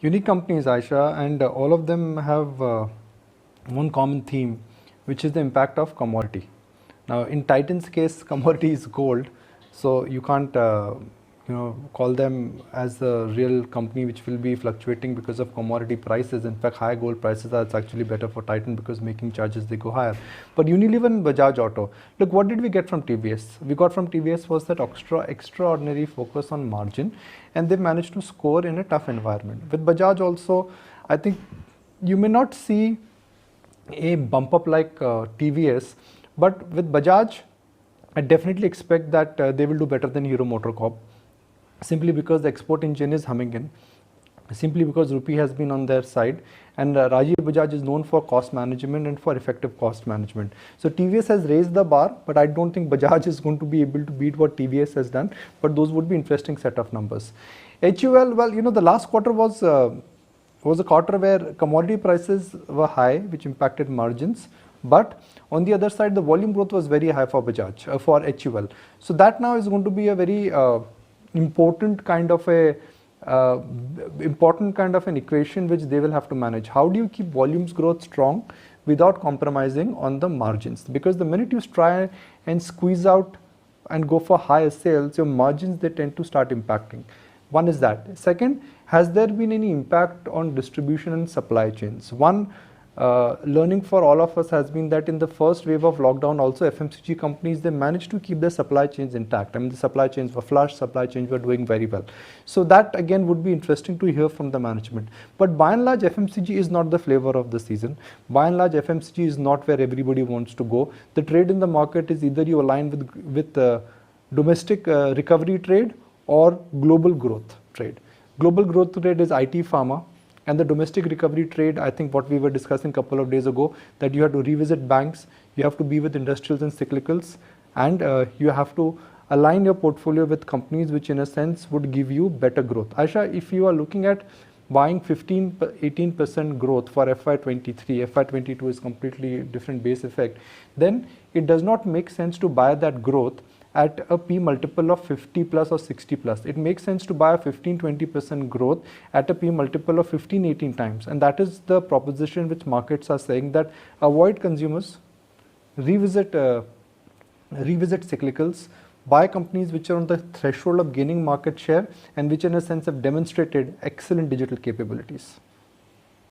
Unique companies, Aisha, and all of them have one common theme, which is the impact of commodity. Now, in Titan's case, commodity is gold, so you can't, call them as a real company which will be fluctuating because of commodity prices. In fact, high gold prices are actually better for Titan because making charges they go higher. But Unilever and Bajaj Auto, look, what did we get from TVS? We got from TVS was that extraordinary focus on margin, and they managed to score in a tough environment. With Bajaj also, I think you may not see a bump up like TVS, but with Bajaj, I definitely expect that they will do better than Hero MotoCorp, simply because the export engine is humming in, simply because rupee has been on their side, and Rajiv Bajaj is known for cost management and for effective cost management. So TVS has raised the bar, but I don't think Bajaj is going to be able to beat what TVS has done, but those would be interesting set of numbers. HUL, well, the last quarter was a quarter where commodity prices were high, which impacted margins. But on the other side, the volume growth was very high for Bajaj, for HUL. So that now is going to be a very important kind of an equation which they will have to manage. How do you keep volumes growth strong without compromising on the margins? Because the minute you try and squeeze out and go for higher sales, your margins, they tend to start impacting. One is that. Second, has there been any impact on distribution and supply chains? One learning for all of us has been that in the first wave of lockdown, also FMCG companies, they managed to keep their supply chains intact. I mean, the supply chains were flush, supply chains were doing very well. So that again would be interesting to hear from the management. But by and large, FMCG is not the flavor of the season. By and large, FMCG is not where everybody wants to go. The trade in the market is either you align with domestic recovery trade or global growth trade. Global growth trade is IT, pharma, and the domestic recovery trade, I think what we were discussing a couple of days ago, that you have to revisit banks, you have to be with industrials and cyclicals, and you have to align your portfolio with companies which in a sense would give you better growth. Aisha, if you are looking at buying 18% growth for FY23, FY22 is completely different base effect, then it does not make sense to buy that growth at a P multiple of 50 plus or 60 plus. It makes sense to buy a 15-20% growth at a P multiple of 15-18 times. And that is the proposition which markets are saying, that avoid consumers, revisit cyclicals, buy companies which are on the threshold of gaining market share and which in a sense have demonstrated excellent digital capabilities.